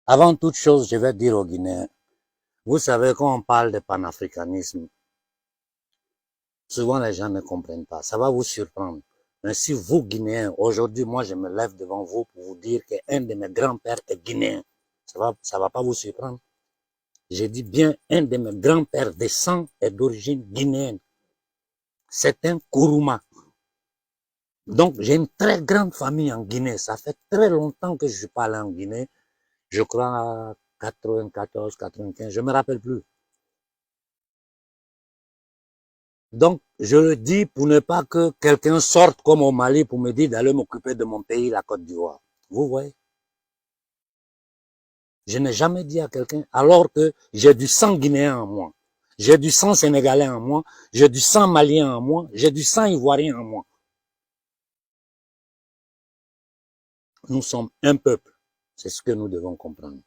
Avant toute chose, je vais dire aux Guinéens, vous savez, quand on parle de panafricanisme, souvent les gens ne comprennent pas. Ça va vous surprendre. Mais si vous, Guinéens, aujourd'hui, moi, je me lève devant vous pour vous dire qu'un de mes grands-pères est guinéen, ça va pas vous surprendre. J'ai dit bien, un de mes grands-pères de sang est d'origine guinéenne. C'est un Kourouma. Donc, j'ai une très grande famille en Guinée. Ça fait très longtemps que je suis pas allé en Guinée. Je crois à 94, 95, je me rappelle plus. Donc, je le dis pour ne pas que quelqu'un sorte comme au Mali pour me dire d'aller m'occuper de mon pays, la Côte d'Ivoire. Vous voyez? Je n'ai jamais dit à quelqu'un, alors que j'ai du sang guinéen en moi. J'ai du sang sénégalais en moi. J'ai du sang malien en moi. J'ai du sang ivoirien en moi. Nous sommes un peuple. C'est ce que nous devons comprendre.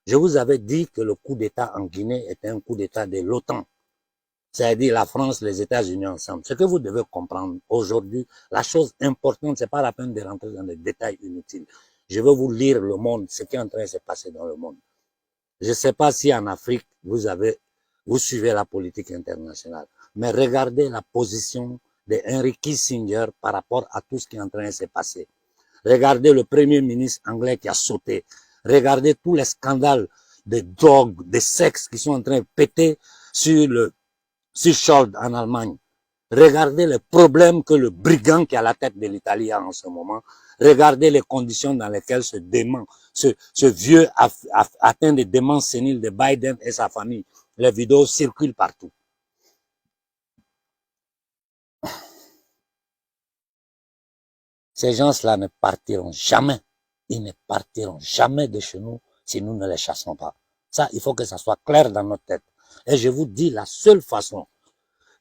Je vous avais dit que le coup d'État en Guinée était un coup d'État de l'OTAN. C'est-à-dire la France, les États-Unis ensemble. Ce que vous devez comprendre aujourd'hui, la chose importante, c'est pas la peine de rentrer dans des détails inutiles. Je vais vous lire le monde, ce qui est en train de se passer dans le monde. Je ne sais pas si en Afrique, vous suivez la politique internationale, mais regardez la position de Henry Kissinger par rapport à tout ce qui est en train de se passer. Regardez le premier ministre anglais qui a sauté. Regardez tous les scandales de drogue, de sexe qui sont en train de péter sur Scholz en Allemagne. Regardez les problèmes que le brigand qui est à la tête de l'Italie a en ce moment. Regardez les conditions dans lesquelles ce vieux atteint de démence sénile de Biden et sa famille. Les vidéos circulent partout. Ces gens-là ne partiront jamais. Ils ne partiront jamais de chez nous si nous ne les chassons pas. Ça, il faut que ça soit clair dans notre tête. Et je vous dis, la seule façon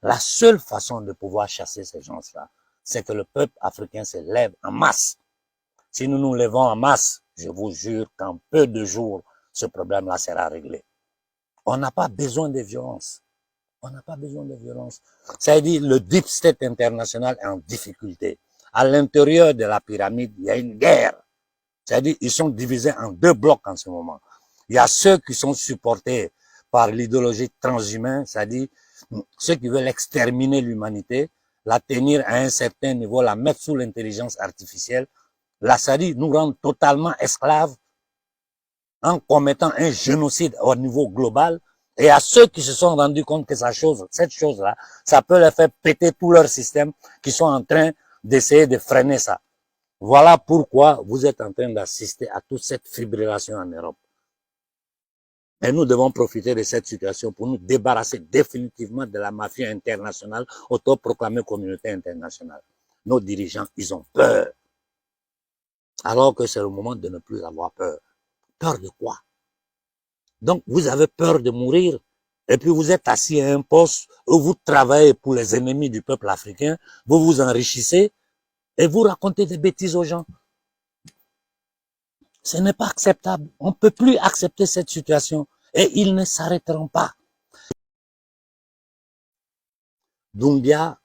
de pouvoir chasser ces gens-là, c'est que le peuple africain se lève en masse. Si nous nous levons en masse, je vous jure qu'en peu de jours, ce problème-là sera réglé. On n'a pas besoin de violence. On n'a pas besoin de violence. C'est-à-dire, le deep state international est en difficulté. À l'intérieur de la pyramide, il y a une guerre. C'est-à-dire, ils sont divisés en deux blocs en ce moment. Il y a ceux qui sont supportés par l'idéologie transhumaine, c'est-à-dire ceux qui veulent exterminer l'humanité, la tenir à un certain niveau, la mettre sous l'intelligence artificielle, la c'est-à-dire nous rendre totalement esclaves en commettant un génocide au niveau global. Et à ceux qui se sont rendus compte que cette chose-là, ça peut leur faire péter tout leur système, qui sont en train d'essayer de freiner ça. Voilà pourquoi vous êtes en train d'assister à toute cette fibrillation en Europe. Et nous devons profiter de cette situation pour nous débarrasser définitivement de la mafia internationale, autoproclamée communauté internationale. Nos dirigeants, ils ont peur. Alors que c'est le moment de ne plus avoir peur. Peur de quoi? Donc, vous avez peur de mourir, et puis vous êtes assis à un poste où vous travaillez pour les ennemis du peuple africain, vous vous enrichissez, et vous racontez des bêtises aux gens. Ce n'est pas acceptable. On ne peut plus accepter cette situation, et ils ne s'arrêteront pas. Doumbia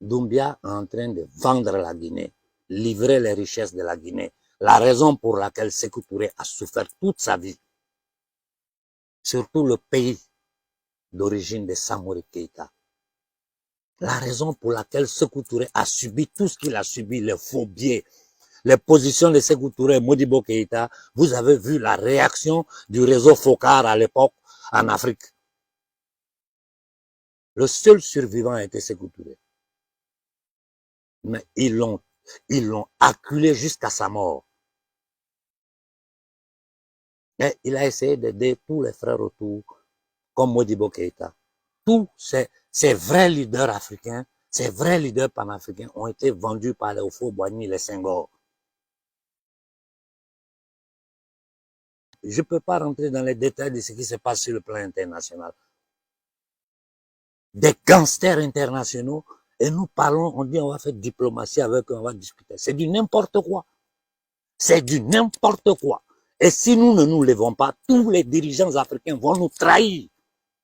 est en train de vendre la Guinée, livrer les richesses de la Guinée. La raison pour laquelle Sékou Touré a souffert toute sa vie, surtout le pays d'origine de Samori Keïta. La raison pour laquelle Sékou Touré a subi tout ce qu'il a subi, les faux billets, les positions de Sékou Touré et Modibo Keïta, vous avez vu la réaction du réseau Focar à l'époque en Afrique. Le seul survivant a été Sékou Touré. Mais ils l'ont acculé jusqu'à sa mort. Et il a essayé d'aider tous les frères autour, comme Modibo Keïta. Tous ces vrais leaders africains, ces vrais leaders panafricains ont été vendus par les Houphouët-Boigny, les Senghor. Je ne peux pas rentrer dans les détails de ce qui se passe sur le plan international. Des gangsters internationaux, et nous parlons, on dit on va faire diplomatie avec eux, on va discuter. C'est du n'importe quoi. C'est du n'importe quoi. Et si nous ne nous levons pas, tous les dirigeants africains vont nous trahir.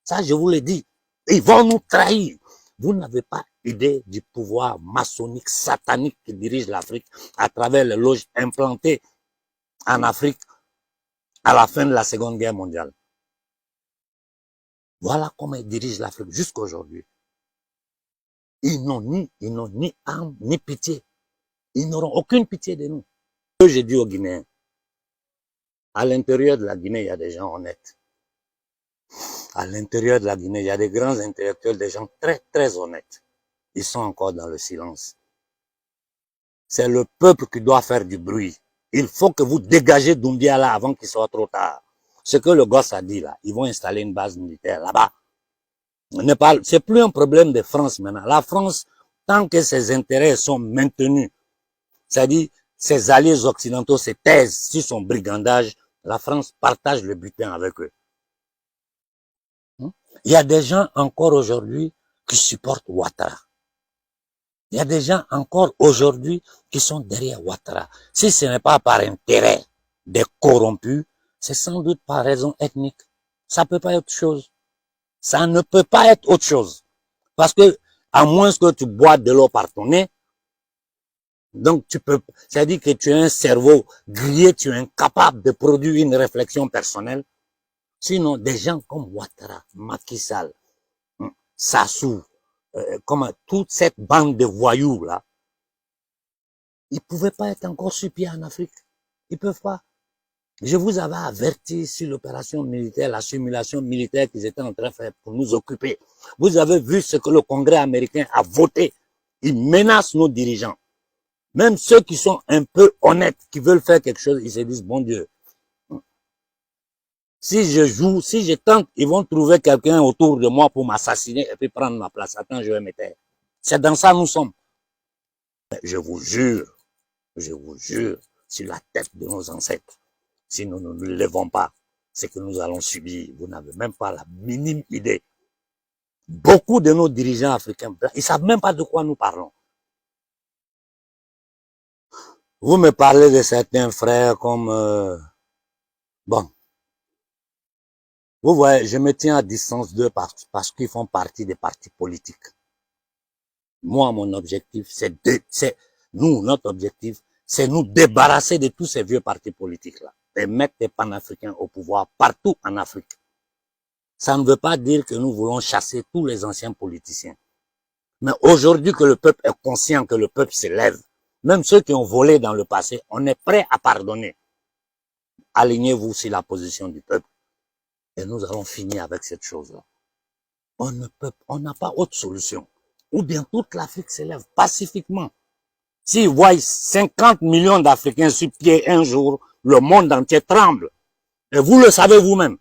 Ça, je vous l'ai dit. Ils vont nous trahir. Vous n'avez pas idée du pouvoir maçonnique, satanique qui dirige l'Afrique à travers les loges implantées en Afrique à la fin de la Seconde Guerre mondiale. Voilà comment ils dirigent l'Afrique jusqu'à aujourd'hui. Ils n'ont ni armes, ni pitié. Ils n'auront aucune pitié de nous. J'ai dit aux Guinéens, à l'intérieur de la Guinée, il y a des gens honnêtes. À l'intérieur de la Guinée, il y a des grands intellectuels, des gens très, très honnêtes. Ils sont encore dans le silence. C'est le peuple qui doit faire du bruit. Il faut que vous dégagez Doumbia là avant qu'il soit trop tard. Ce que le gosse a dit là, ils vont installer une base militaire là-bas. C'est plus un problème de France maintenant. La France, tant que ses intérêts sont maintenus, c'est-à-dire ses alliés occidentaux se taisent sur son brigandage, la France partage le butin avec eux. Il y a des gens encore aujourd'hui qui supportent Ouattara. Il y a des gens encore aujourd'hui qui sont derrière Ouattara. Si ce n'est pas par intérêt des corrompus, c'est sans doute par raison ethnique. Ça peut pas être autre chose. Ça ne peut pas être autre chose. Parce que, à moins que tu bois de l'eau par ton nez, donc tu peux, c'est-à-dire que tu as un cerveau grillé, tu es incapable de produire une réflexion personnelle. Sinon, des gens comme Ouattara, Macky Sall, Sassou, comme toute cette bande de voyous là, ils pouvaient pas être encore sur pied en Afrique. Ils peuvent pas. Je vous avais averti sur l'opération militaire, la simulation militaire qu'ils étaient en train de faire pour nous occuper. Vous avez vu ce que le Congrès américain a voté. Ils menacent nos dirigeants. Même ceux qui sont un peu honnêtes, qui veulent faire quelque chose, ils se disent, bon Dieu, si je joue, si je tente, ils vont trouver quelqu'un autour de moi pour m'assassiner et puis prendre ma place. Attends, je vais me taire. C'est dans ça que nous sommes. Je vous jure, sur la tête de nos ancêtres, si nous ne nous levons pas, c'est que nous allons subir. Vous n'avez même pas la minime idée. Beaucoup de nos dirigeants africains, ils savent même pas de quoi nous parlons. Vous me parlez de certains frères comme... bon. Vous voyez, je me tiens à distance d'eux parce qu'ils font partie des partis politiques. Moi, mon objectif, notre objectif, c'est nous débarrasser de tous ces vieux partis politiques-là et mettre des panafricains au pouvoir partout en Afrique. Ça ne veut pas dire que nous voulons chasser tous les anciens politiciens. Mais aujourd'hui que le peuple est conscient que le peuple se lève, même ceux qui ont volé dans le passé, on est prêt à pardonner. Alignez-vous sur la position du peuple et nous allons finir avec cette chose-là. On n'a pas autre solution. Ou bien toute l'Afrique se lève pacifiquement. S'ils voient 50 millions d'Africains sur pied un jour, le monde entier tremble. Et vous le savez vous-même.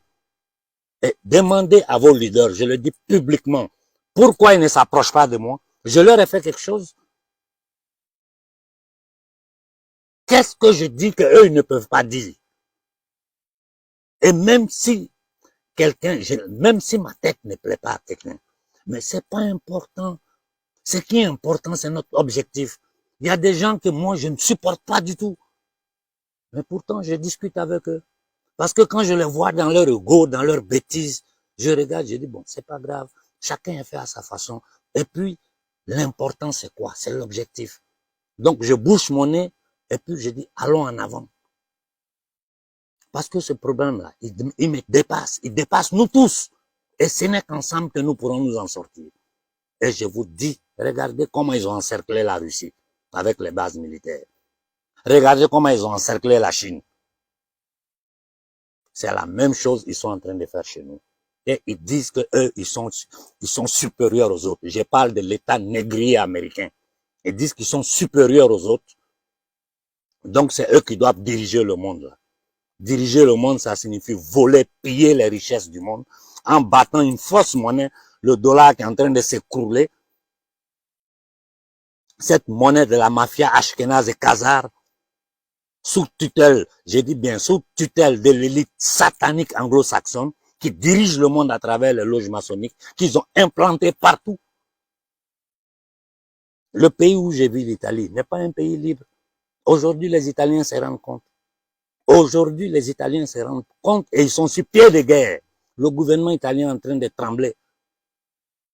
Et demandez à vos leaders, je le dis publiquement, pourquoi ils ne s'approchent pas de moi? Je leur ai fait quelque chose. Qu'est-ce que je dis qu'eux, ils ne peuvent pas dire? Et même si même si ma tête ne plaît pas à quelqu'un, mais c'est pas important. Ce qui est important, c'est notre objectif. Il y a des gens que moi, je ne supporte pas du tout. Mais pourtant, je discute avec eux. Parce que quand je les vois dans leur ego, dans leur bêtise, je regarde, je dis, bon, c'est pas grave. Chacun est fait à sa façon. Et puis, l'important, c'est quoi? C'est l'objectif. Donc, je bouche mon nez, et puis je dis, allons en avant. Parce que ce problème-là, il me dépasse. Il dépasse nous tous. Et ce n'est qu'ensemble que nous pourrons nous en sortir. Et je vous dis, regardez comment ils ont encerclé la Russie avec les bases militaires. Regardez comment ils ont encerclé la Chine. C'est la même chose qu'ils sont en train de faire chez nous. Et ils disent que eux, ils sont supérieurs aux autres. Je parle de l'État négrier américain. Ils disent qu'ils sont supérieurs aux autres. Donc c'est eux qui doivent diriger le monde là. Diriger le monde, ça signifie voler, piller les richesses du monde en battant une fausse monnaie, le dollar qui est en train de s'écrouler. Cette monnaie de la mafia ashkénaze et khazare, sous tutelle, je dis bien sous tutelle de l'élite satanique anglo-saxonne qui dirige le monde à travers les loges maçonniques qu'ils ont implantées partout. Le pays où j'ai vu l'Italie n'est pas un pays libre. Aujourd'hui, les Italiens se rendent compte. Aujourd'hui, les Italiens se rendent compte et ils sont sur pied de guerre. Le gouvernement italien est en train de trembler.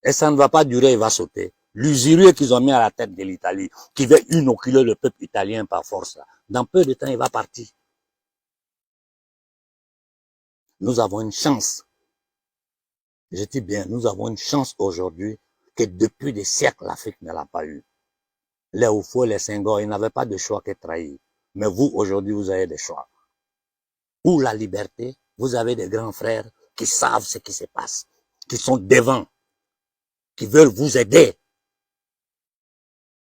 Et ça ne va pas durer, il va sauter. L'usurier qu'ils ont mis à la tête de l'Italie, qui veut inoculer le peuple italien par force, là. Dans peu de temps, il va partir. Nous avons une chance. Je dis bien, nous avons une chance aujourd'hui que depuis des siècles, l'Afrique ne l'a pas eu. Les Oufo, les Senghor, ils n'avaient pas de choix que trahir. Mais vous, aujourd'hui, vous avez des choix. Pour la liberté, vous avez des grands frères qui savent ce qui se passe, qui sont devant, qui veulent vous aider.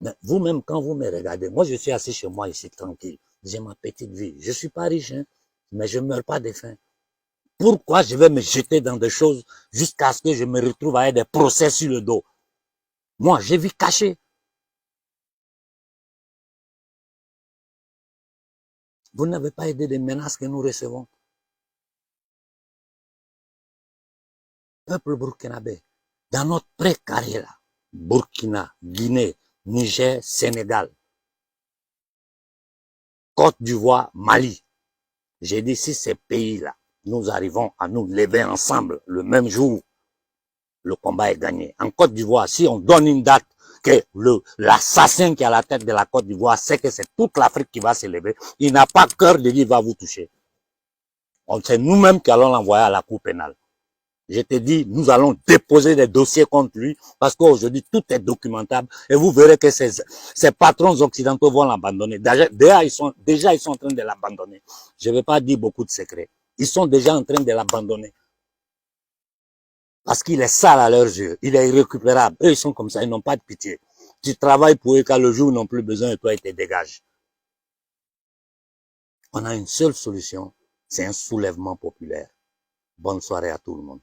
Mais vous-même, quand vous me regardez, moi, je suis assis chez moi ici, tranquille. J'ai ma petite vie. Je suis pas riche, hein, mais je meurs pas de faim. Pourquoi je vais me jeter dans des choses jusqu'à ce que je me retrouve avec des procès sur le dos? Moi, j'ai vis caché. Vous n'avez pas aidé des menaces que nous recevons. Peuple burkinabé, dans notre précaré là, Burkina, Guinée, Niger, Sénégal, Côte d'Ivoire, Mali. J'ai dit, si ces pays-là, nous arrivons à nous lever ensemble le même jour, le combat est gagné. En Côte d'Ivoire, si on donne une date que l'assassin qui est à la tête de la Côte d'Ivoire sait que c'est toute l'Afrique qui va se lever, il n'a pas cœur de dire il va vous toucher. C'est nous-mêmes qui allons l'envoyer à la Cour pénale. Je te dis, nous allons déposer des dossiers contre lui parce qu'aujourd'hui, tout est documentable et vous verrez que ces patrons occidentaux vont l'abandonner. Déjà, ils sont en train de l'abandonner. Je ne vais pas dire beaucoup de secrets. Ils sont déjà en train de l'abandonner. Parce qu'il est sale à leurs yeux. Il est irrécupérable. Eux, ils sont comme ça. Ils n'ont pas de pitié. Tu travailles pour eux quand le jour ils n'ont plus besoin de toi, ils te dégagent. On a une seule solution. C'est un soulèvement populaire. Bonne soirée à tout le monde.